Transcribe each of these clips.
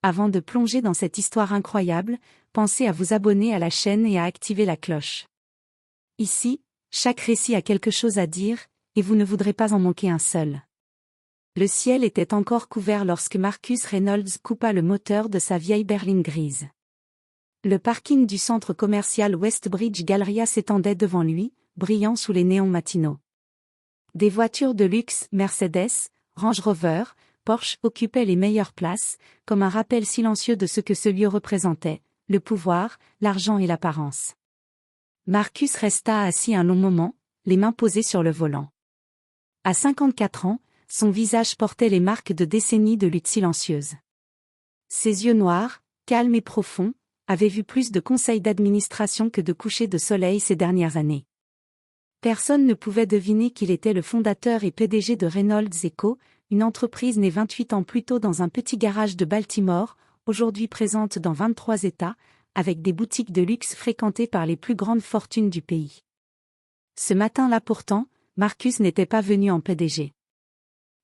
Avant de plonger dans cette histoire incroyable, pensez à vous abonner à la chaîne et à activer la cloche. Ici, chaque récit a quelque chose à dire, et vous ne voudrez pas en manquer un seul. Le ciel était encore couvert lorsque Marcus Reynolds coupa le moteur de sa vieille berline grise. Le parking du centre commercial Westbridge Galleria s'étendait devant lui, brillant sous les néons matinaux. Des voitures de luxe, Mercedes, Range Rover, Porsche occupaient les meilleures places, comme un rappel silencieux de ce que ce lieu représentait, le pouvoir, l'argent et l'apparence. Marcus resta assis un long moment, les mains posées sur le volant. À 54 ans, son visage portait les marques de décennies de lutte silencieuse. Ses yeux noirs, calmes et profonds, avaient vu plus de conseils d'administration que de couchers de soleil ces dernières années. Personne ne pouvait deviner qu'il était le fondateur et PDG de Reynolds & Co., une entreprise née 28 ans plus tôt dans un petit garage de Baltimore, aujourd'hui présente dans 23 États, avec des boutiques de luxe fréquentées par les plus grandes fortunes du pays. Ce matin-là pourtant, Marcus n'était pas venu en PDG.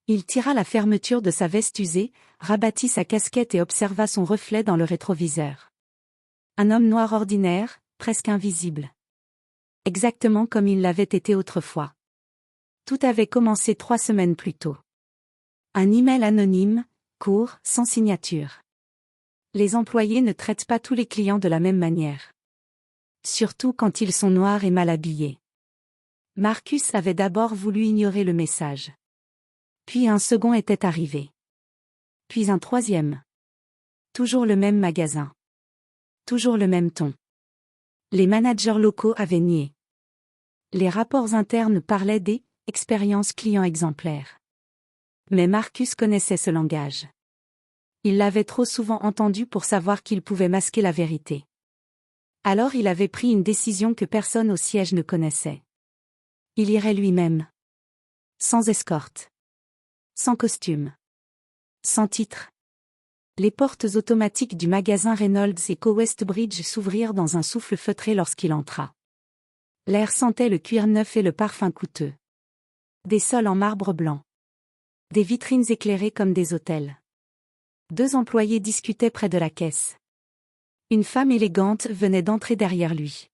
Il tira la fermeture de sa veste usée, rabattit sa casquette et observa son reflet dans le rétroviseur. Un homme noir ordinaire, presque invisible. Exactement comme il l'avait été autrefois. Tout avait commencé 3 semaines plus tôt. Un email anonyme, court, sans signature. Les employés ne traitent pas tous les clients de la même manière. Surtout quand ils sont noirs et mal habillés. Marcus avait d'abord voulu ignorer le message. Puis un second était arrivé. Puis un troisième. Toujours le même magasin. Toujours le même ton. Les managers locaux avaient nié. Les rapports internes parlaient des « expériences clients exemplaires ». Mais Marcus connaissait ce langage. Il l'avait trop souvent entendu pour savoir qu'il pouvait masquer la vérité. Alors il avait pris une décision que personne au siège ne connaissait. Il irait lui-même. Sans escorte. Sans costume. Sans titre. Les portes automatiques du magasin Reynolds & Co. Westbridge s'ouvrirent dans un souffle feutré lorsqu'il entra. L'air sentait le cuir neuf et le parfum coûteux. Des sols en marbre blanc. Des vitrines éclairées comme des hôtels. 2 employés discutaient près de la caisse. Une femme élégante venait d'entrer derrière lui.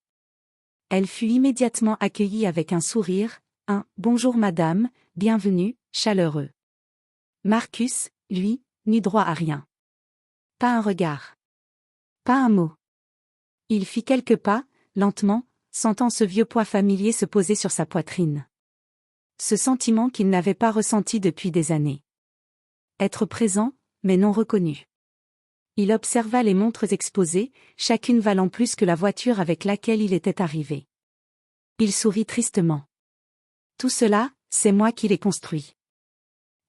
Elle fut immédiatement accueillie avec un sourire, un « Bonjour madame, bienvenue », chaleureux. Marcus, lui, n'eut droit à rien. Pas un regard. Pas un mot. Il fit quelques pas, lentement, sentant ce vieux poids familier se poser sur sa poitrine. Ce sentiment qu'il n'avait pas ressenti depuis des années. Être présent, mais non reconnu. Il observa les montres exposées, chacune valant plus que la voiture avec laquelle il était arrivé. Il sourit tristement. Tout cela, c'est moi qui l'ai construit.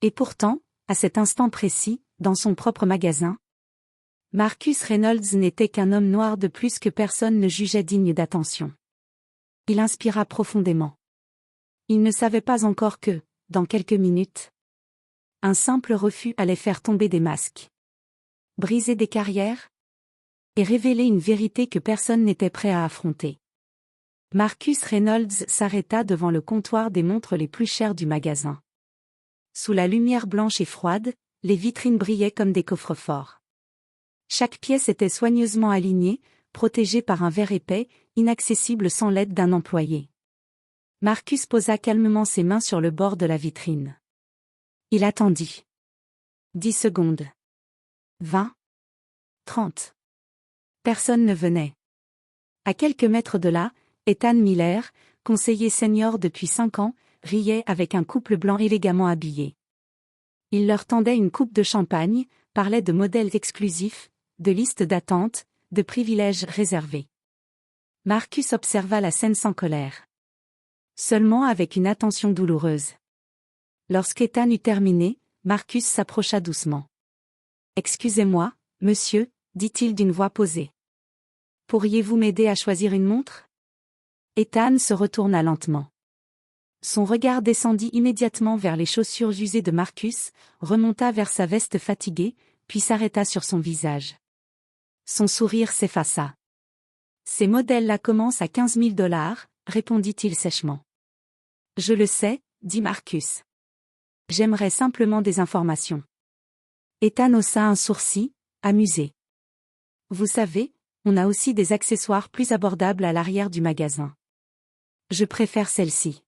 Et pourtant, à cet instant précis, dans son propre magasin, Marcus Reynolds n'était qu'un homme noir de plus que personne ne jugeait digne d'attention. Il inspira profondément. Il ne savait pas encore que, dans quelques minutes, un simple refus allait faire tomber des masques, briser des carrières, et révéler une vérité que personne n'était prêt à affronter. Marcus Reynolds s'arrêta devant le comptoir des montres les plus chères du magasin. Sous la lumière blanche et froide, les vitrines brillaient comme des coffres-forts. Chaque pièce était soigneusement alignée, protégée par un verre épais, inaccessible sans l'aide d'un employé. Marcus posa calmement ses mains sur le bord de la vitrine. Il attendit. 10 secondes. 20. 30. Personne ne venait. À quelques mètres de là, Ethan Miller, conseiller senior depuis 5 ans, riait avec un couple blanc élégamment habillé. Il leur tendait une coupe de champagne, parlait de modèles exclusifs, de listes d'attente, de privilèges réservés. Marcus observa la scène sans colère. Seulement avec une attention douloureuse. Lorsqu'Ethan eut terminé, Marcus s'approcha doucement. « Excusez-moi, monsieur », dit-il d'une voix posée. « Pourriez-vous m'aider à choisir une montre ?» Ethan se retourna lentement. Son regard descendit immédiatement vers les chaussures usées de Marcus, remonta vers sa veste fatiguée, puis s'arrêta sur son visage. Son sourire s'effaça. « Ces modèles-là commencent à 15 000 $, répondit-il sèchement. « Je le sais, » dit Marcus. « J'aimerais simplement des informations. » Ethan haussa un sourcil, Amusé. Vous savez, on a aussi des accessoires plus abordables à l'arrière du magasin. Je préfère celle-ci.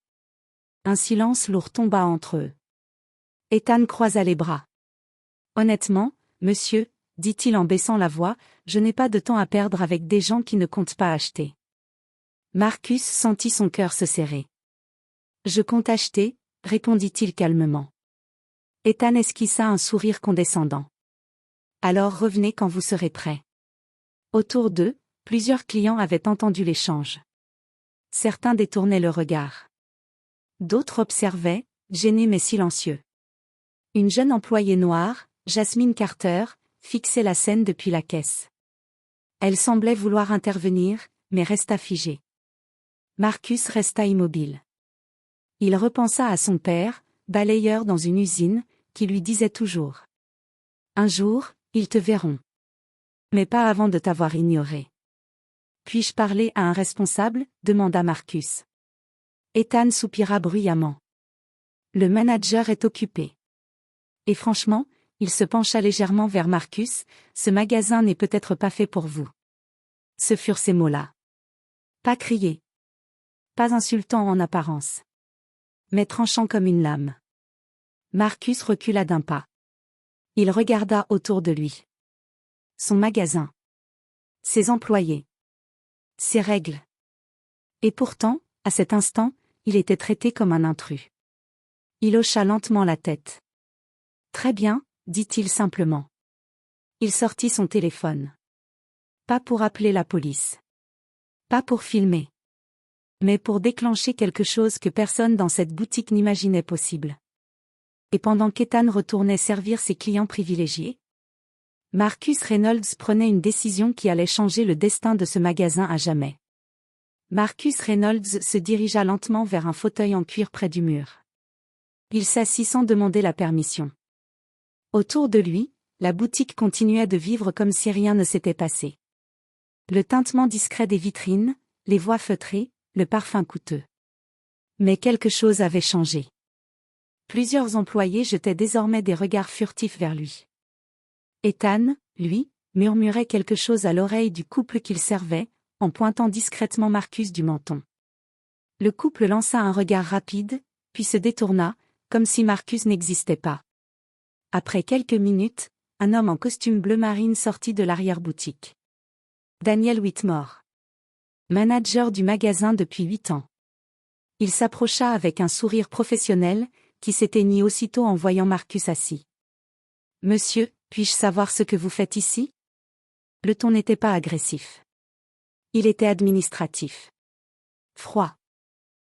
Un silence lourd tomba entre eux. Ethan croisa les bras. Honnêtement, monsieur, dit-il en baissant la voix, je n'ai pas de temps à perdre avec des gens qui ne comptent pas acheter. Marcus sentit son cœur se serrer. Je compte acheter, répondit-il calmement. Ethan esquissa un sourire condescendant. Alors revenez quand vous serez prêt. Autour d'eux, plusieurs clients avaient entendu l'échange. Certains détournaient le regard. D'autres observaient, gênés mais silencieux. Une jeune employée noire, Jasmine Carter, fixait la scène depuis la caisse. Elle semblait vouloir intervenir, mais resta figée. Marcus resta immobile. Il repensa à son père, balayeur dans une usine, qui lui disait toujours. Un jour, ils te verront. Mais pas avant de t'avoir ignoré. Puis-je parler à un responsable, demanda Marcus. Ethan soupira bruyamment. Le manager est occupé. Et franchement, il se pencha légèrement vers Marcus, ce magasin n'est peut-être pas fait pour vous. Ce furent ces mots-là. Pas criés. Pas insultant en apparence. Mais tranchant comme une lame. Marcus recula d'un pas. Il regarda autour de lui. Son magasin. Ses employés. Ses règles. Et pourtant, à cet instant, il était traité comme un intrus. Il hocha lentement la tête. Très bien, dit-il simplement. Il sortit son téléphone. Pas pour appeler la police. Pas pour filmer. Mais pour déclencher quelque chose que personne dans cette boutique n'imaginait possible. Et pendant qu'Ethan retournait servir ses clients privilégiés, Marcus Reynolds prenait une décision qui allait changer le destin de ce magasin à jamais. Marcus Reynolds se dirigea lentement vers un fauteuil en cuir près du mur. Il s'assit sans demander la permission. Autour de lui, la boutique continuait de vivre comme si rien ne s'était passé. Le tintement discret des vitrines, les voix feutrées, le parfum coûteux. Mais quelque chose avait changé. Plusieurs employés jetaient désormais des regards furtifs vers lui. Ethan, lui, murmurait quelque chose à l'oreille du couple qu'il servait, en pointant discrètement Marcus du menton. Le couple lança un regard rapide, puis se détourna, comme si Marcus n'existait pas. Après quelques minutes, un homme en costume bleu marine sortit de l'arrière-boutique. Daniel Whitmore. Manager du magasin depuis 8 ans. Il s'approcha avec un sourire professionnel, qui s'éteignit aussitôt en voyant Marcus assis. « Monsieur, puis-je savoir ce que vous faites ici ?» Le ton n'était pas agressif. Il était administratif. Froid.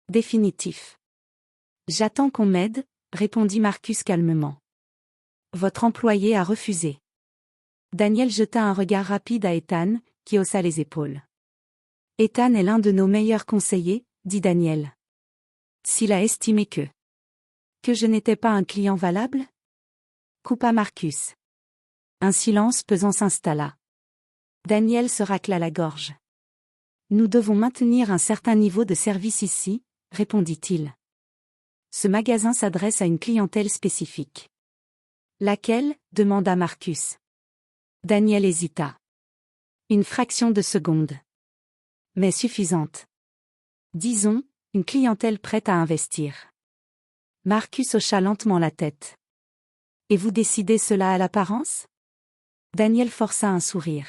Définitif. « J'attends qu'on m'aide, » répondit Marcus calmement. Votre employé a refusé. Daniel jeta un regard rapide à Ethan, qui haussa les épaules. Ethan est l'un de nos meilleurs conseillers, dit Daniel. S'il a estimé que je n'étais pas un client valable? Coupa Marcus. Un silence pesant s'installa. Daniel se racla la gorge. Nous devons maintenir un certain niveau de service ici, répondit-il. Ce magasin s'adresse à une clientèle spécifique. Laquelle? Demanda Marcus. Daniel hésita. Une fraction de seconde. Mais suffisante. Disons, une clientèle prête à investir. Marcus hocha lentement la tête. Et vous décidez cela à l'apparence? Daniel força un sourire.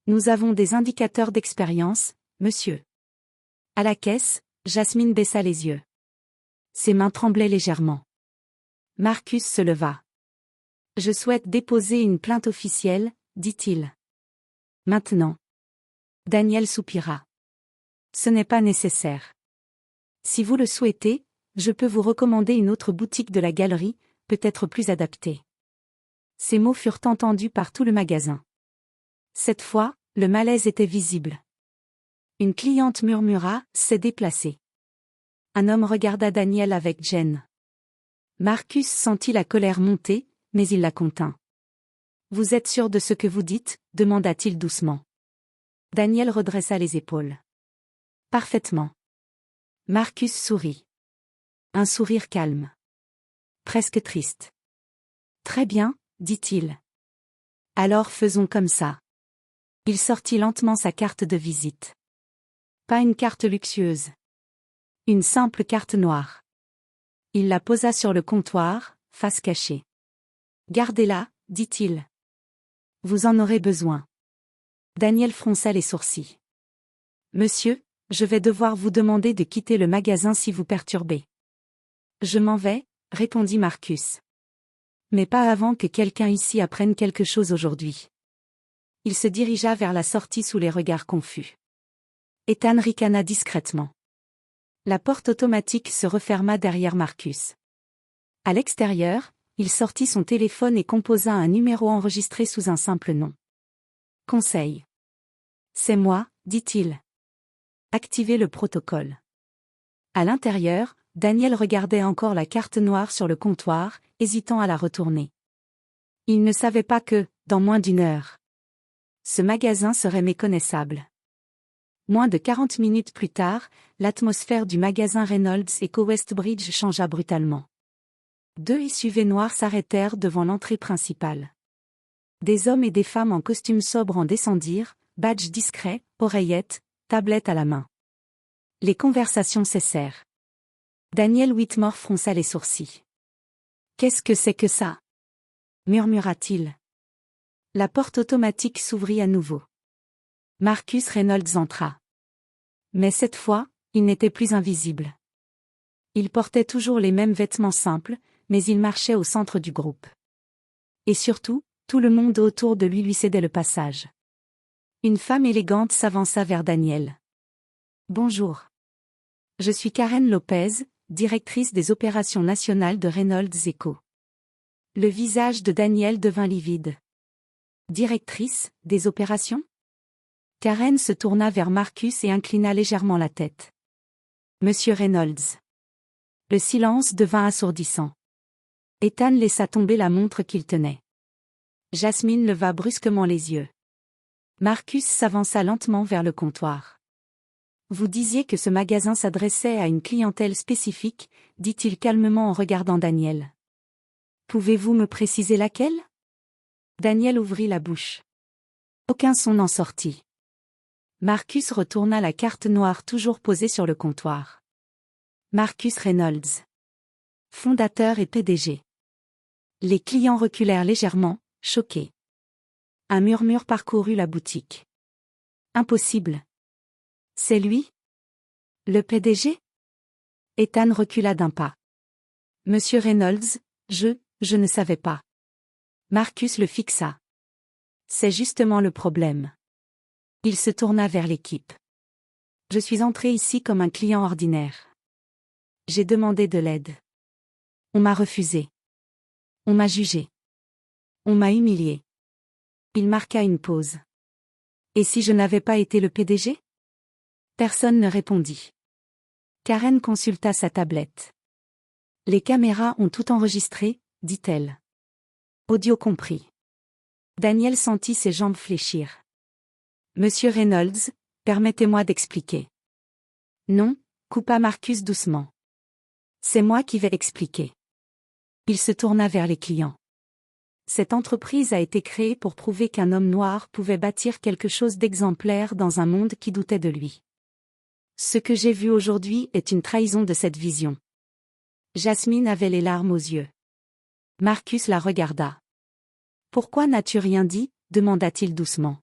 Nous avons des indicateurs d'expérience, monsieur. À la caisse, Jasmine baissa les yeux. Ses mains tremblaient légèrement. Marcus se leva. Je souhaite déposer une plainte officielle, dit-il. Maintenant. Daniel soupira. Ce n'est pas nécessaire. Si vous le souhaitez, je peux vous recommander une autre boutique de la galerie, peut-être plus adaptée. Ces mots furent entendus par tout le magasin. Cette fois, le malaise était visible. Une cliente murmura, c'est déplacé. Un homme regarda Daniel avec gêne. Marcus sentit la colère monter, mais il la contint. Vous êtes sûr de ce que vous dites? Demanda-t-il doucement. Daniel redressa les épaules. Parfaitement. Marcus sourit. Un sourire calme. Presque triste. Très bien, dit-il. Alors faisons comme ça. Il sortit lentement sa carte de visite. Pas une carte luxueuse. Une simple carte noire. Il la posa sur le comptoir, face cachée. Gardez-la, dit-il. Vous en aurez besoin. Daniel fronça les sourcils. Monsieur, je vais devoir vous demander de quitter le magasin si vous perturbez. Je m'en vais, répondit Marcus. Mais pas avant que quelqu'un ici apprenne quelque chose aujourd'hui. Il se dirigea vers la sortie sous les regards confus. Ethan ricana discrètement. La porte automatique se referma derrière Marcus. À l'extérieur, il sortit son téléphone et composa un numéro enregistré sous un simple nom. Conseil. C'est moi, dit-il. Activez le protocole. À l'intérieur, Daniel regardait encore la carte noire sur le comptoir, hésitant à la retourner. Il ne savait pas que, dans moins d'une heure, ce magasin serait méconnaissable. Moins de 40 minutes plus tard, l'atmosphère du magasin Reynolds et Co Westbridge changea brutalement. 2 SUV noirs s'arrêtèrent devant l'entrée principale. Des hommes et des femmes en costume sobre en descendirent, badge discret, oreillettes, tablette à la main. Les conversations cessèrent. Daniel Whitmore fronça les sourcils. « Qu'est-ce que c'est que ça ?» murmura-t-il. La porte automatique s'ouvrit à nouveau. Marcus Reynolds entra. Mais cette fois, il n'était plus invisible. Il portait toujours les mêmes vêtements simples, mais il marchait au centre du groupe. Et surtout, tout le monde autour de lui cédait le passage. Une femme élégante s'avança vers Daniel. « Bonjour. Je suis Karen Lopez, directrice des opérations nationales de Reynolds & Co. » Le visage de Daniel devint livide. « Directrice, des opérations ?» Karen se tourna vers Marcus et inclina légèrement la tête. « Monsieur Reynolds. » Le silence devint assourdissant. Ethan laissa tomber la montre qu'il tenait. Jasmine leva brusquement les yeux. Marcus s'avança lentement vers le comptoir. « Vous disiez que ce magasin s'adressait à une clientèle spécifique, dit-il calmement en regardant Daniel. Pouvez-vous me préciser laquelle ? Daniel ouvrit la bouche. Aucun son n'en sortit. Marcus retourna la carte noire toujours posée sur le comptoir. Marcus Reynolds. Fondateur et PDG. Les clients reculèrent légèrement, choqués. Un murmure parcourut la boutique. Impossible. C'est lui ? Le PDG ? Ethan recula d'un pas. Monsieur Reynolds, je ne savais pas. Marcus le fixa. C'est justement le problème. Il se tourna vers l'équipe. Je suis entré ici comme un client ordinaire. J'ai demandé de l'aide. On m'a refusé. On m'a jugé. On m'a humilié. Il marqua une pause. Et si je n'avais pas été le PDG ? Personne ne répondit. Karen consulta sa tablette. Les caméras ont tout enregistré, dit-elle. Audio compris. Daniel sentit ses jambes fléchir. Monsieur Reynolds, permettez-moi d'expliquer. Non, coupa Marcus doucement. C'est moi qui vais expliquer. Il se tourna vers les clients. Cette entreprise a été créée pour prouver qu'un homme noir pouvait bâtir quelque chose d'exemplaire dans un monde qui doutait de lui. Ce que j'ai vu aujourd'hui est une trahison de cette vision. Jasmine avait les larmes aux yeux. Marcus la regarda. Pourquoi n'as-tu rien dit ? demanda-t-il doucement.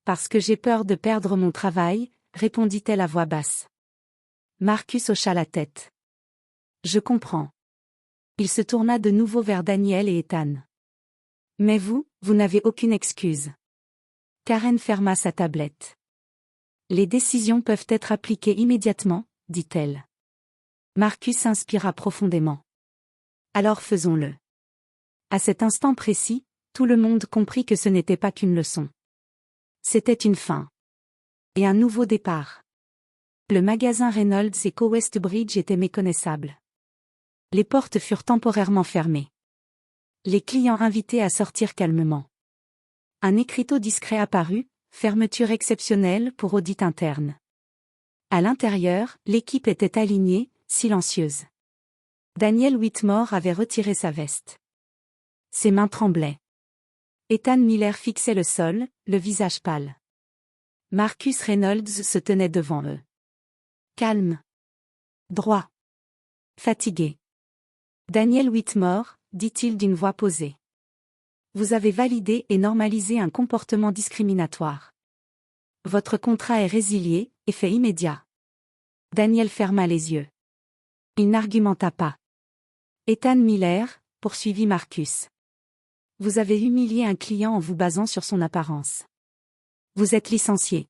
Parce que j'ai peur de perdre mon travail, répondit-elle à voix basse. Marcus hocha la tête. Je comprends. Il se tourna de nouveau vers Daniel et Ethan. Mais vous n'avez aucune excuse. Karen ferma sa tablette. Les décisions peuvent être appliquées immédiatement, dit-elle. Marcus inspira profondément. Alors faisons-le. À cet instant précis, tout le monde comprit que ce n'était pas qu'une leçon. C'était une fin. Et un nouveau départ. Le magasin Reynolds & Co Westbridge était méconnaissable. Les portes furent temporairement fermées. Les clients invités à sortir calmement. Un écriteau discret apparut, fermeture exceptionnelle pour audit interne. À l'intérieur, l'équipe était alignée, silencieuse. Daniel Whitmore avait retiré sa veste. Ses mains tremblaient. Ethan Miller fixait le sol, le visage pâle. Marcus Reynolds se tenait devant eux. Calme. Droit. Fatigué. Daniel Whitmore, dit-il d'une voix posée. Vous avez validé et normalisé un comportement discriminatoire. Votre contrat est résilié, effet immédiat. Daniel ferma les yeux. Il n'argumenta pas. Ethan Miller, poursuivit Marcus. Vous avez humilié un client en vous basant sur son apparence. Vous êtes licencié.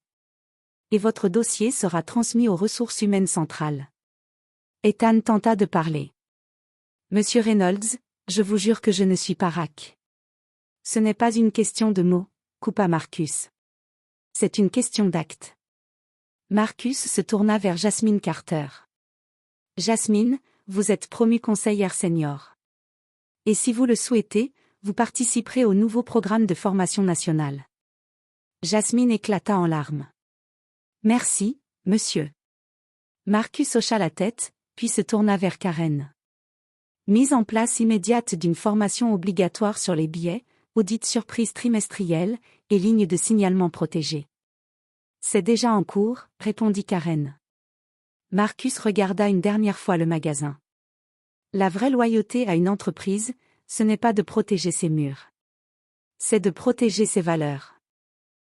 Et votre dossier sera transmis aux ressources humaines centrales. Ethan tenta de parler. Monsieur Reynolds, je vous jure que je ne suis pas rack. Ce n'est pas une question de mots, coupa Marcus. C'est une question d'acte. Marcus se tourna vers Jasmine Carter. Jasmine, vous êtes promue conseillère senior. Et si vous le souhaitez, vous participerez au nouveau programme de formation nationale. Jasmine éclata en larmes. Merci, monsieur. Marcus hocha la tête, puis se tourna vers Karen. Mise en place immédiate d'une formation obligatoire sur les billets, audit surprise trimestriel, et ligne de signalement protégée. C'est déjà en cours, répondit Karen. Marcus regarda une dernière fois le magasin. La vraie loyauté à une entreprise, ce n'est pas de protéger ses murs. C'est de protéger ses valeurs.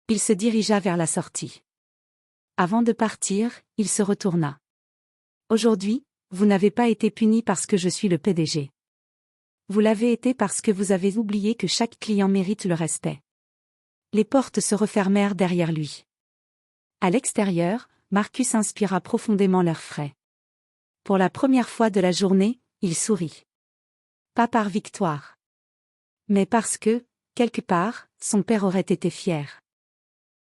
Il se dirigea vers la sortie. Avant de partir, il se retourna. Aujourd'hui, vous n'avez pas été puni parce que je suis le PDG. Vous l'avez été parce que vous avez oublié que chaque client mérite le respect. Les portes se refermèrent derrière lui. À l'extérieur, Marcus inspira profondément l'air frais. Pour la première fois de la journée, il sourit. Pas par victoire. Mais parce que, quelque part, son père aurait été fier.